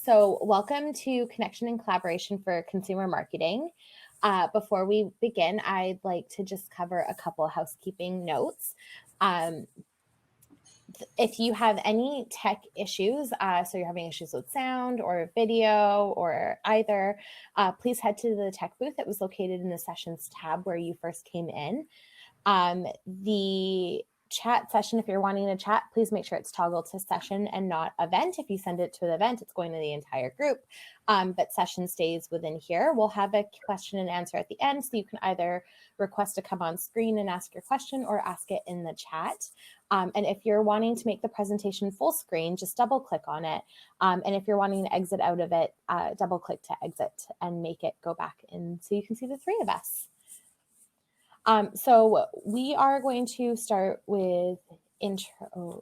So welcome to Connection and Collaboration for Consumer Marketing. Before we begin, I'd like to just cover a couple housekeeping notes. If you have any tech issues, so you're having issues with sound or video or either, please head to the tech booth that was located in the Sessions tab where you first came in. The chat session, if you're wanting to chat, please make sure it's toggled to session and not event. If you send it to the event, it's going to the entire group, but session stays within here. We'll have a question and answer at the end, so you can either request to come on screen and ask your question or ask it in the chat. And if you're wanting to make the presentation full screen, just double click on it. And if you're wanting to exit out of it, double click to exit and make it go back in so you can see the three of us. So we are going to start with introductions.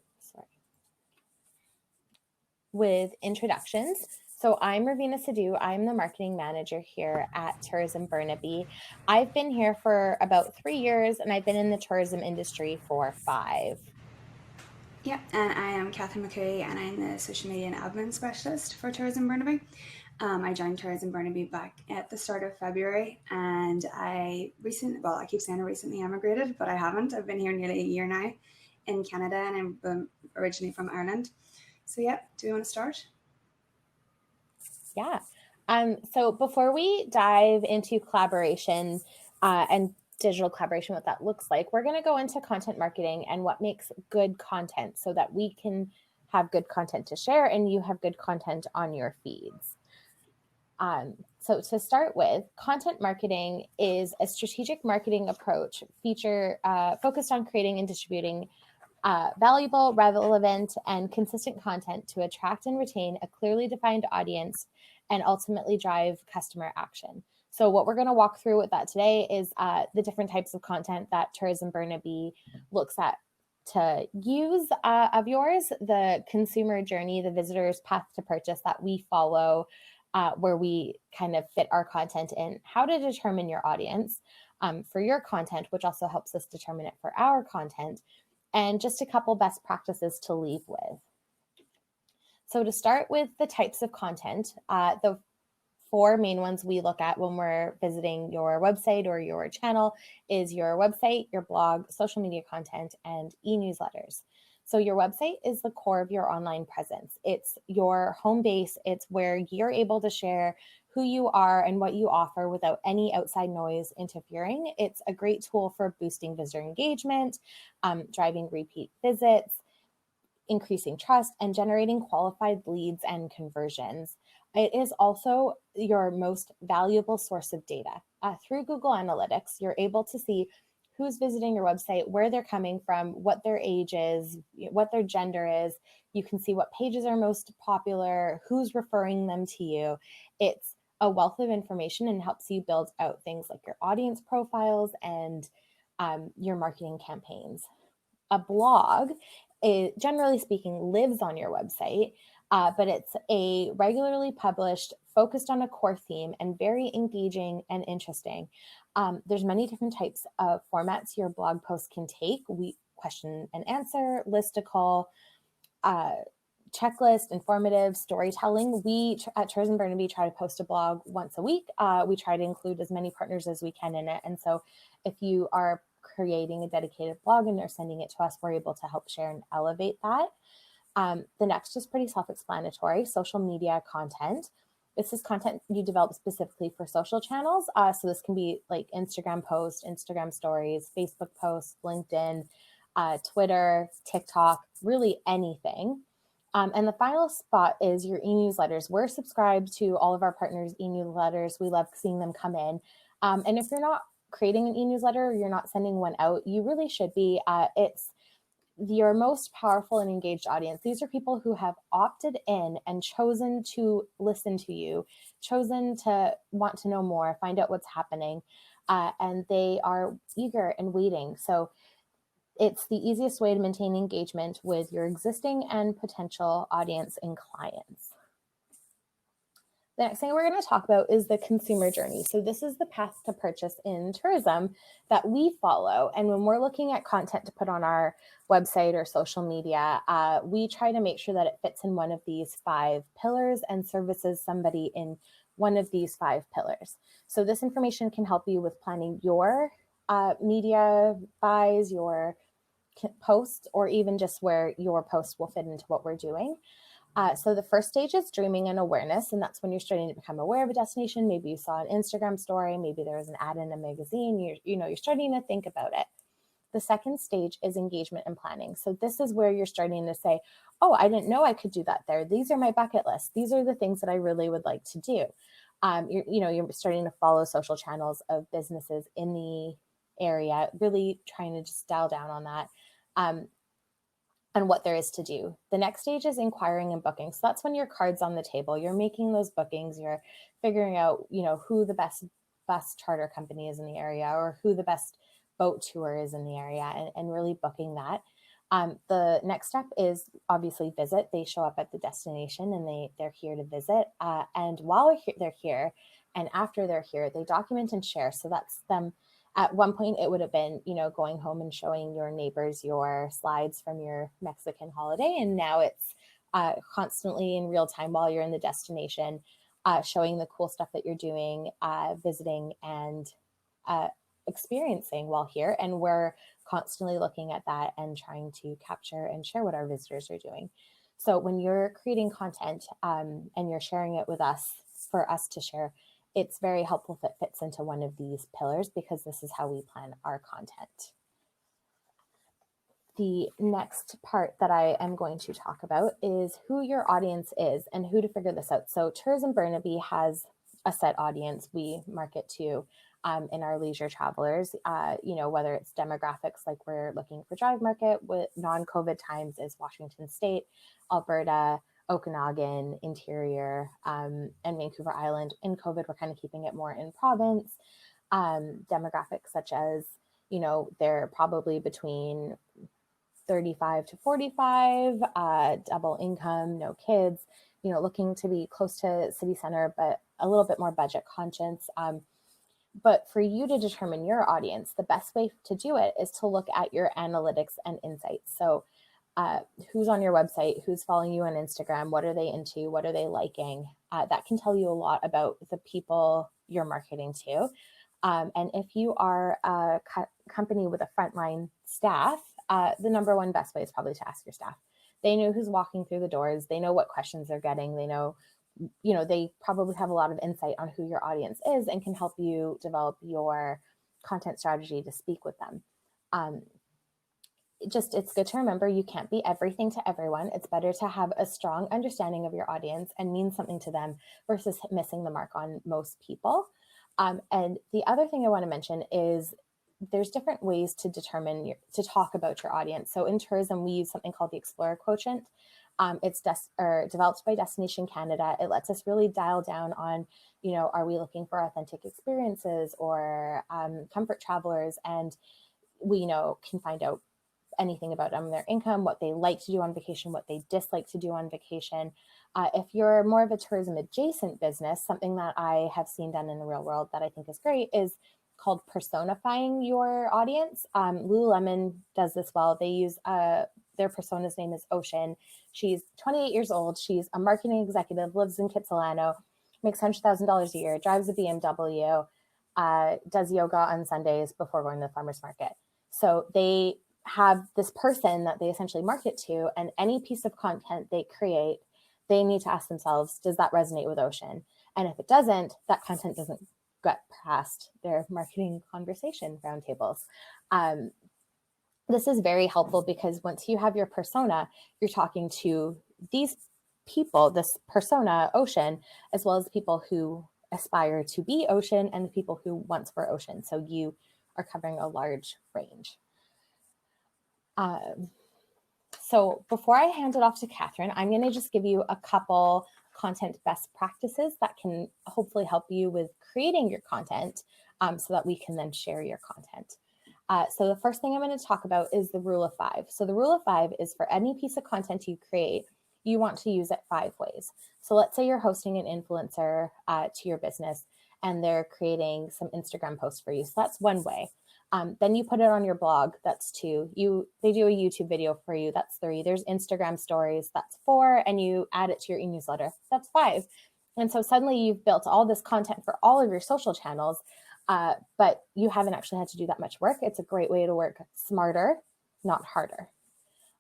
So I'm Ravina Sidhu. I'm the marketing manager here at Tourism Burnaby. I've been here for about 3 years, and I've been in the tourism industry for 5. Yeah, and I am Catherine McCurry, and I'm the social media and admin specialist for Tourism Burnaby. I joined Tourism Burnaby back at the start of February, and I keep saying I recently emigrated, but I haven't. I've been here nearly a year now in Canada, and I'm originally from Ireland. So yeah, do you want to start? Yeah. So before we dive into collaboration and digital collaboration, what that looks like, we're going to go into content marketing and what makes good content so that we can have good content to share and you have good content on your feeds. So to start with, content marketing is a strategic marketing approach focused on creating and distributing valuable, relevant, and consistent content to attract and retain a clearly defined audience and ultimately drive customer action. So what we're going to walk through with that today is the different types of content that Tourism Burnaby looks at to use of yours, the consumer journey, the visitor's path to purchase that we follow, where we kind of fit our content in, how to determine your audience for your content, which also helps us determine it for our content, and just a couple best practices to leave with. So to start with the types of content, the 4 main ones we look at when we're visiting your website or your channel is your website, your blog, social media content, and e-newsletters. So your website is the core of your online presence. It's your home base. It's where you're able to share who you are and what you offer without any outside noise interfering. It's a great tool for boosting visitor engagement, driving repeat visits, increasing trust, and generating qualified leads and conversions. It is also your most valuable source of data. Through Google Analytics, you're able to see who's visiting your website, where they're coming from, what their age is, what their gender is. You can see what pages are most popular, who's referring them to you. It's a wealth of information and helps you build out things like your audience profiles and your marketing campaigns. A blog, generally speaking, lives on your website, but it's a regularly published, focused on a core theme, and very engaging and interesting. There's many different types of formats your blog post can take. Question and answer, listicle, checklist, informative, storytelling. We at Tourism Burnaby try to post a blog once a week. We try to include as many partners as we can in it. And so if you are creating a dedicated blog and they're sending it to us, we're able to help share and elevate that. The next is pretty self-explanatory, social media content. This is content you develop specifically for social channels. So this can be like Instagram posts, Instagram stories, Facebook posts, LinkedIn, Twitter, TikTok, really anything. And the final spot is your e-newsletters. We're subscribed to all of our partners' e-newsletters. We love seeing them come in. And if you're not creating an e-newsletter, you're not sending one out, you really should be. It's your most powerful and engaged audience. These are people who have opted in and chosen to listen to you, chosen to want to know more, find out what's happening, and they are eager and waiting. So it's the easiest way to maintain engagement with your existing and potential audience and clients. The next thing we're going to talk about is the consumer journey. So this is the path to purchase in tourism that we follow. And when we're looking at content to put on our website or social media, we try to make sure that it fits in one of these 5 pillars and services somebody in one of these 5 pillars. So this information can help you with planning your media buys, your posts, or even just where your post will fit into what we're doing. So the first stage is dreaming and awareness, and that's when you're starting to become aware of a destination. Maybe you saw an Instagram story, maybe there was an ad in a magazine. You're starting to think about it. The second stage is engagement and planning. So this is where you're starting to say, "Oh, I didn't know I could do that there. These are my bucket lists. These are the things that I really would like to do." You're starting to follow social channels of businesses in the area, really trying to just dial down on that. And what there is to do. The next stage is inquiring and booking. So that's when your card's on the table. You're making those bookings. You're figuring out, who the best bus charter company is in the area, or who the best boat tour is in the area, and really booking that. The next step is obviously visit. They show up at the destination and they're here to visit. And while they're here and after they're here, they document and share. So that's them. At one point, it would have been, going home and showing your neighbors your slides from your Mexican holiday. And now it's constantly in real time while you're in the destination, showing the cool stuff that you're doing, visiting, and experiencing while here. And we're constantly looking at that and trying to capture and share what our visitors are doing. So when you're creating content and you're sharing it with us for us to share, it's very helpful if it fits into one of these pillars, because this is how we plan our content. The next part that I am going to talk about is who your audience is and who to figure this out. So Tourism Burnaby has a set audience we market to in our leisure travelers, whether it's demographics, like we're looking for drive market with non-COVID times is Washington State, Alberta, Okanagan, interior, and Vancouver Island. In COVID, we're kind of keeping it more in province. Demographics such as, they're probably between 35 to 45, double income, no kids, looking to be close to city center, but a little bit more budget conscious. But for you to determine your audience, the best way to do it is to look at your analytics and insights. So who's on your website, who's following you on Instagram, what are they into, what are they liking? That can tell you a lot about the people you're marketing to. And if you are a company with a frontline staff, the number one best way is probably to ask your staff. They know who's walking through the doors. They know what questions they're getting. They know, they probably have a lot of insight on who your audience is and can help you develop your content strategy to speak with them. It's good to remember you can't be everything to everyone. It's better to have a strong understanding of your audience and mean something to them versus missing the mark on most people. And the other thing I want to mention is there's different ways to determine to talk about your audience. So in tourism, we use something called the Explorer Quotient. It's developed by Destination Canada. It lets us really dial down on, are we looking for authentic experiences or comfort travelers? And we, can find out anything about them, their income, what they like to do on vacation, what they dislike to do on vacation. If you're more of a tourism adjacent business, something that I have seen done in the real world that I think is great is called personifying your audience. Lululemon does this well. They use their persona's name is Ocean. She's 28 years old. She's a marketing executive, lives in Kitsilano, makes $100,000 a year, drives a BMW, does yoga on Sundays before going to the farmer's market. So they have this person that they essentially market to, and any piece of content they create, they need to ask themselves, does that resonate with Ocean? And if it doesn't, that content doesn't get past their marketing conversation roundtables. This is very helpful because once you have your persona, you're talking to these people, this persona, Ocean, as well as people who aspire to be Ocean and the people who once were Ocean. So you are covering a large range. So before I hand it off to Catherine, I'm going to just give you a couple content best practices that can hopefully help you with creating your content so that we can then share your content. So the first thing I'm going to talk about is the rule of 5. So the rule of 5 is for any piece of content you create, you want to use it 5 ways. So let's say you're hosting an influencer to your business and they're creating some Instagram posts for you. So that's one way. Then you put it on your blog. That's 2. They do a YouTube video for you. That's 3. There's Instagram stories. That's 4. And you add it to your e-newsletter. That's 5. And so suddenly you've built all this content for all of your social channels, but you haven't actually had to do that much work. It's a great way to work smarter, not harder.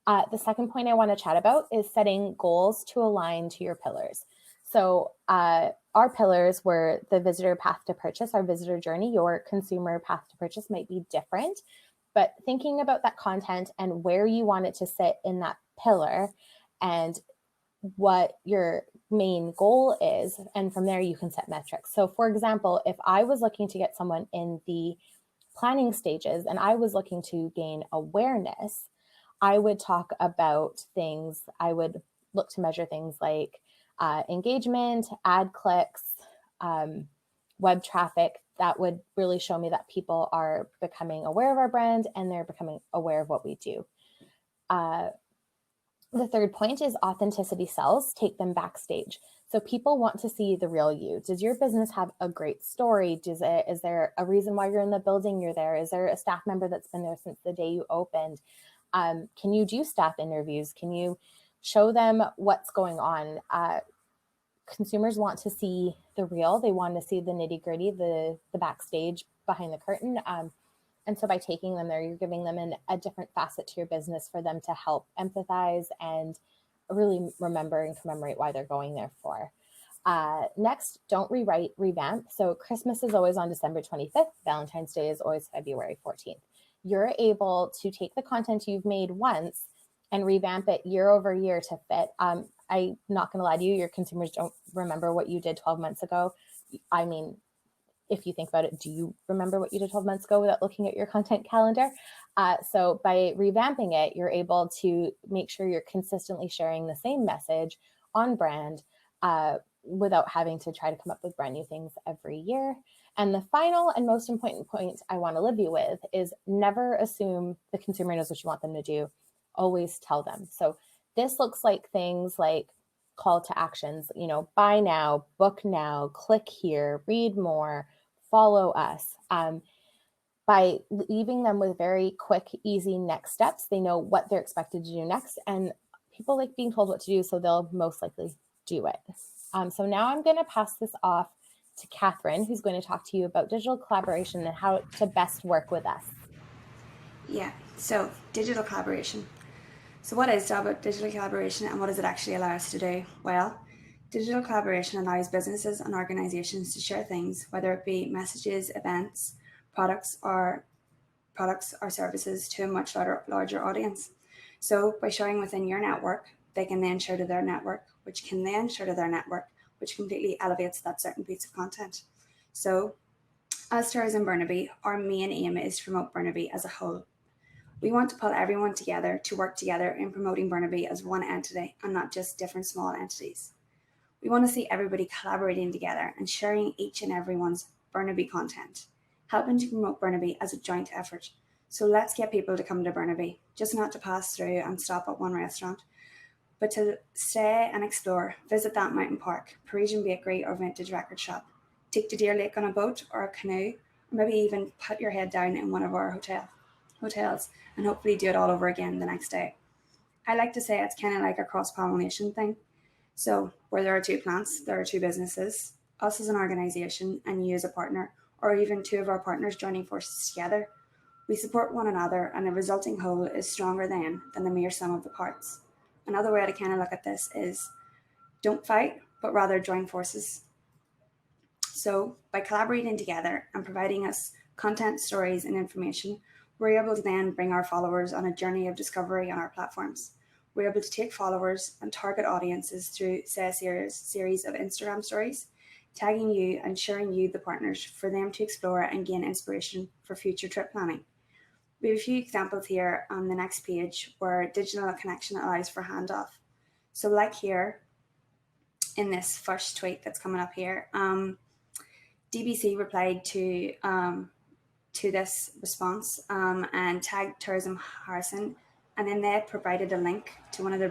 The second point I want to chat about is setting goals to align to your pillars. So our pillars were the visitor path to purchase, our visitor journey. Your consumer path to purchase might be different, but thinking about that content and where you want it to sit in that pillar and what your main goal is. And from there, you can set metrics. So for example, if I was looking to get someone in the planning stages and I was looking to gain awareness, I would talk about things. I would look to measure things like engagement, ad clicks, web traffic. That would really show me that people are becoming aware of our brand and they're becoming aware of what we do. The third point is authenticity sells. Take them backstage. So people want to see the real you. Does your business have a great story? Is there a reason why you're in the building you're there? Is there a staff member that's been there since the day you opened? Can you do staff interviews? Can you show them what's going on? Consumers want to see the real. They want to see the nitty gritty, the backstage behind the curtain. And so by taking them there, you're giving them a different facet to your business for them to help empathize and really remember and commemorate why they're going there for. Next, don't rewrite, revamp. So Christmas is always on December 25th. Valentine's Day is always February 14th. You're able to take the content you've made once and revamp it year over year to fit. I'm not going to lie to you, your consumers don't remember what you did 12 months ago. I mean, if you think about it, do you remember what you did 12 months ago without looking at your content calendar? So by revamping it, you're able to make sure you're consistently sharing the same message on brand without having to try to come up with brand new things every year. And the final and most important point I want to leave you with is never assume the consumer knows what you want them to do. Always tell them. So this looks like things like call to actions, buy now, book now, click here, read more, follow us. By leaving them with very quick, easy next steps, they know what they're expected to do next. And people like being told what to do, so they'll most likely do it. So now I'm going to pass this off to Catherine, who's going to talk to you about digital collaboration and how to best work with us. Yeah, so digital collaboration. So what is digital collaboration and what does it actually allow us to do? Well, digital collaboration allows businesses and organizations to share things, whether it be messages, events, products or services to a much larger audience. So by sharing within your network, they can then share to their network, which can then share to their network, which completely elevates that certain piece of content. So as Tourism Burnaby, our main aim is to promote Burnaby as a whole. We want to pull everyone together to work together in promoting Burnaby as one entity and not just different small entities. We want to see everybody collaborating together and sharing each and everyone's Burnaby content, helping to promote Burnaby as a joint effort. So let's get people to come to Burnaby, just not to pass through and stop at one restaurant, but to stay and explore, visit that mountain park, Parisian bakery or vintage record shop, take to Deer Lake on a boat or a canoe, or maybe even put your head down in one of our hotels and hopefully do it all over again the next day. I like to say it's kind of like a cross-pollination thing. So where there are 2 plants, there are 2 businesses, us as an organization and you as a partner, or even 2 of our partners joining forces together. We support one another and the resulting whole is stronger than the mere sum of the parts. Another way to kind of look at this is don't fight, but rather join forces. So by collaborating together and providing us content, stories, and information, we're able to then bring our followers on a journey of discovery on our platforms. We're able to take followers and target audiences through, say, a series of Instagram stories, tagging you and sharing you the partners for them to explore and gain inspiration for future trip planning. We have a few examples here on the next page where digital connection allows for handoff. So like here in this first tweet that's coming up here, DBC replied to this response and tagged Tourism Harrison, and then they provided a link to one of their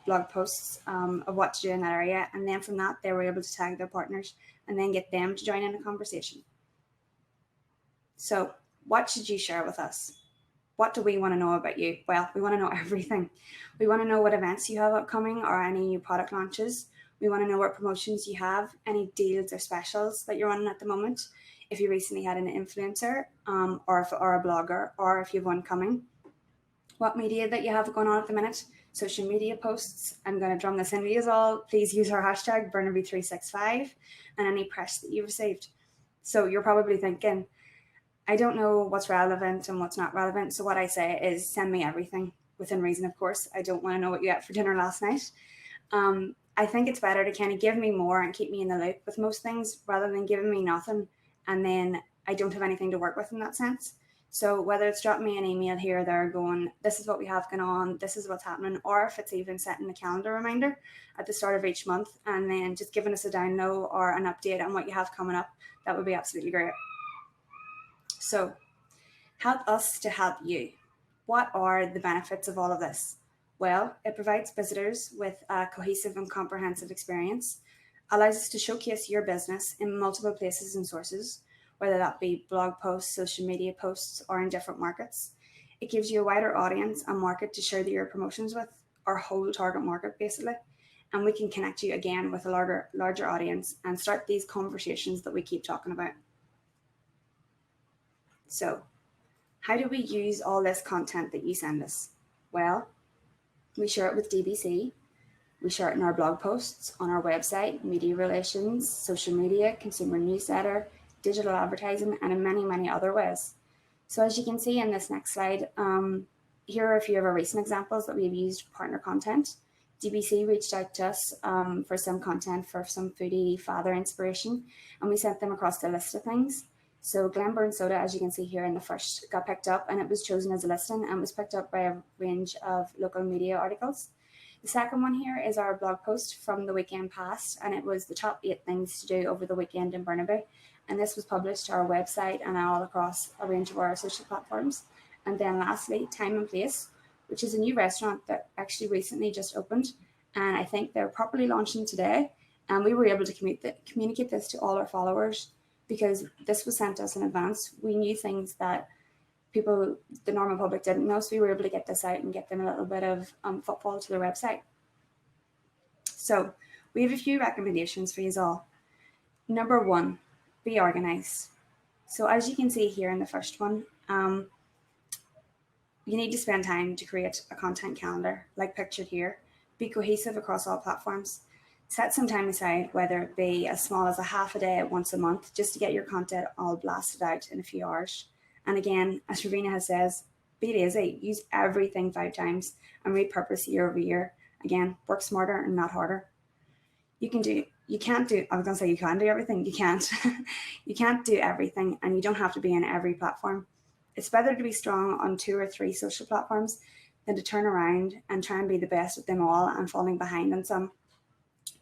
blog posts of what to do in that area. And then from that, they were able to tag their partners and then get them to join in a conversation. So what should you share with us? What do we want to know about you? Well, we want to know everything. We want to know what events you have upcoming or any new product launches. We want to know what promotions you have, any deals or specials that you're running at the moment. If you recently had an influencer or a blogger, or if you have one coming. What media that you have going on at the minute, social media posts. I'm going to drum this into you all. Please use our hashtag Burnaby365 and any press that you received. So you're probably thinking, I don't know what's relevant and what's not relevant. So what I say is send me everything within reason, of course. I don't want to know what you ate for dinner last night. I think it's better to kind of give me more and keep me in the loop with most things rather than giving me nothing and then I don't have anything to work with in that sense. So whether it's dropping me an email here or there going, this is what we have going on, this is what's happening, or if it's even setting a calendar reminder at the start of each month and then just giving us a down low or an update on what you have coming up, that would be absolutely great. So help us to help you. What are the benefits of all of this? Well, it provides visitors with a cohesive and comprehensive experience, allows us to showcase your business in multiple places and sources, whether that be blog posts, social media posts, or in different markets. It gives you a wider audience and market to share your promotions with, our whole target market basically, and we can connect you again with a larger audience and start these conversations that we keep talking about. So, how do we use all this content that you send us? Well, we share it with DBC, we share it in our blog posts, on our website, media relations, social media, consumer newsletter, digital advertising, and in many, many other ways. So as you can see in this next slide, here are a few of our recent examples that we've used partner content. DBC reached out to us for some content for some foodie father inspiration, and we sent them across the list of things. So Glenburn Soda, as you can see here in the first, got picked up and it was chosen as a listing and was picked up by a range of local media articles. The second one here is our blog post from the weekend past, and it was the top 8 things to do over the weekend in Burnaby. And this was published to our website and all across a range of our social platforms. And then lastly, Time and Place, which is a new restaurant that actually recently just opened. And I think they're properly launching today. And we were able to communicate this to all our followers because this was sent to us in advance. We knew things that people, the normal public, didn't know, so we were able to get this out and get them a little bit of footfall to their website. So we have a few recommendations for you all. Number 1, be organized. So as you can see here in the first one, you need to spend time to create a content calendar like pictured here. Be cohesive across all platforms. Set some time aside, whether it be as small as a half a day once a month, just to get your content all blasted out in a few hours. And again, as Ravina has says, be lazy. Use everything 5 times and repurpose year over year. Again, work smarter and not harder. You can't do everything. You can't. You can't do everything, and you don't have to be in every platform. It's better to be strong on 2 or 3 social platforms than to turn around and try and be the best at them all and falling behind on some.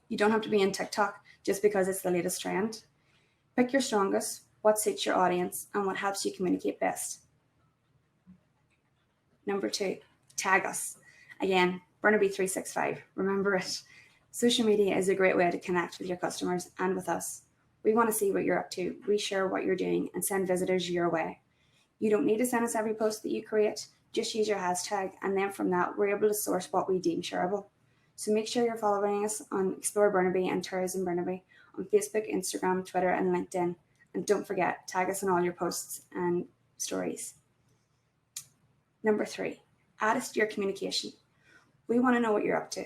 You don't have to be in TikTok just because it's the latest trend. Pick your strongest, what suits your audience, and what helps you communicate best. Number 2, tag us. Again, Burnaby365. Remember it. Social media is a great way to connect with your customers and with us. We want to see what you're up to, reshare what you're doing, and send visitors your way. You don't need to send us every post that you create. Just use your hashtag, and then from that, we're able to source what we deem shareable. So make sure you're following us on Explore Burnaby and Tourism Burnaby on Facebook, Instagram, Twitter, and LinkedIn. And don't forget, tag us in all your posts and stories. Number 3, add us to your communication. We want to know what you're up to.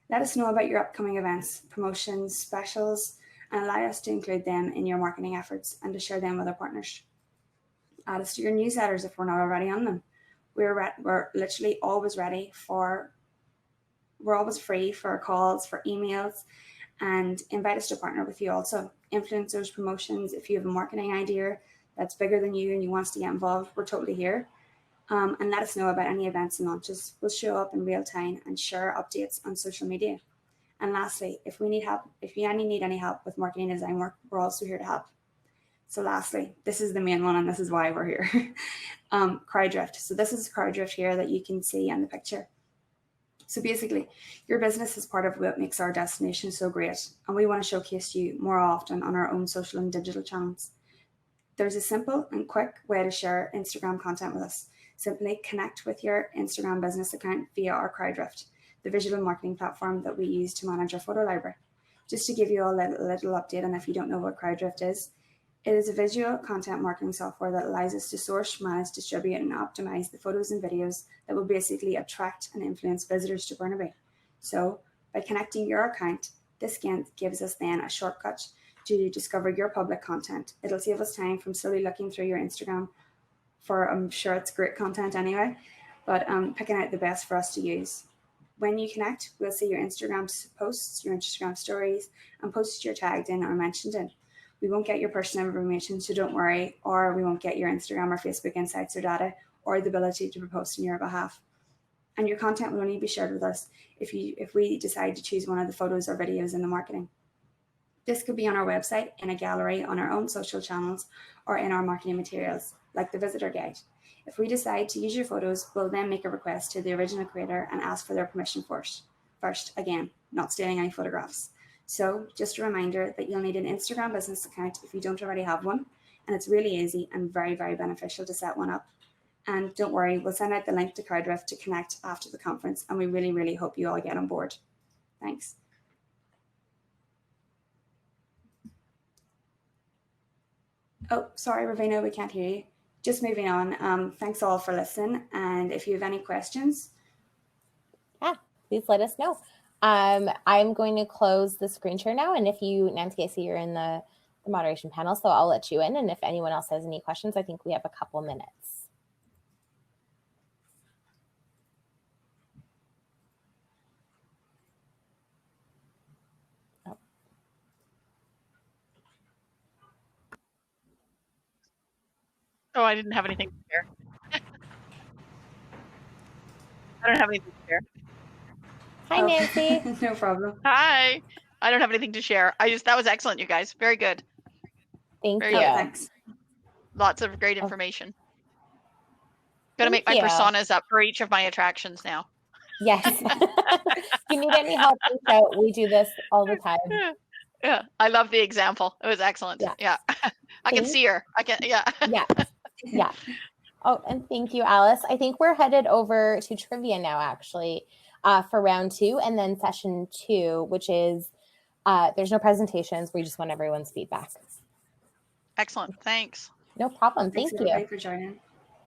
Let us know about your upcoming events, promotions, specials, and allow us to include them in your marketing efforts and to share them with our partners. Add us to your newsletters if we're not already on them. We're literally always ready we're always free for calls, for emails, and invite us to partner with you also. Influencers, promotions, if you have a marketing idea that's bigger than you and you want us to get involved, we're totally here. And let us know about any events and launches. We'll show up in real time and share updates on social media. And lastly, if you need any help with marketing and design work, we're also here to help. So lastly, this is the main one and this is why we're here. Crowd drift. So this is crowd drift here that you can see in the picture. So basically, your business is part of what makes our destination so great, and we want to showcase you more often on our own social and digital channels. There's a simple and quick way to share Instagram content with us. Simply connect with your Instagram business account via our Crowdrift, the visual marketing platform that we use to manage our photo library. Just to give you all a little update, and if you don't know what Crowdrift is, it is a visual content marketing software that allows us to source, manage, distribute, and optimize the photos and videos that will basically attract and influence visitors to Burnaby. So, by connecting your account, this gives us then a shortcut to discover your public content. It'll save us time from slowly looking through your Instagram for, I'm sure it's great content anyway, but picking out the best for us to use. When you connect, we'll see your Instagram posts, your Instagram stories, and posts you're tagged in or mentioned in. We won't get your personal information, so don't worry, or we won't get your Instagram or Facebook insights or data, or the ability to post on your behalf. And your content will only be shared with us if we decide to choose one of the photos or videos in the marketing. This could be on our website, in a gallery, on our own social channels, or in our marketing materials, like the visitor guide. If we decide to use your photos, we'll then make a request to the original creator and ask for their permission first, again, not stealing any photographs. So just a reminder that you'll need an Instagram business account if you don't already have one, and it's really easy and very, very beneficial to set one up. And don't worry, we'll send out the link to Crowdrift to connect after the conference, and we really, really hope you all get on board. Thanks. Oh, sorry, Ravina, we can't hear you. Just moving on. Thanks all for listening, and if you have any questions, please let us know. I'm going to close the screen share now, and if you, Nancy, I see you're in the moderation panel, so I'll let you in, and if anyone else has any questions, I think we have a couple minutes. Oh, I didn't have anything to share. I don't have anything to share. Hi, Nancy. No problem. Hi. I don't have anything to share. That was excellent, you guys. Very good. Thank you. Thanks. Lots of great information. Gonna Thank make my you. personas up for each of my attractions now. Yes. If you need any help, reach out. We do this all the time. Yeah. I love the example. It was excellent. Yeah. I can see her. Yeah. Yeah. Oh, and thank you, Alice. I think we're headed over to trivia now, actually, for round 2, and then session 2, which is there's no presentations. We just want everyone's feedback. Excellent. Thanks. No problem. Thank you. Thanks everybody for joining.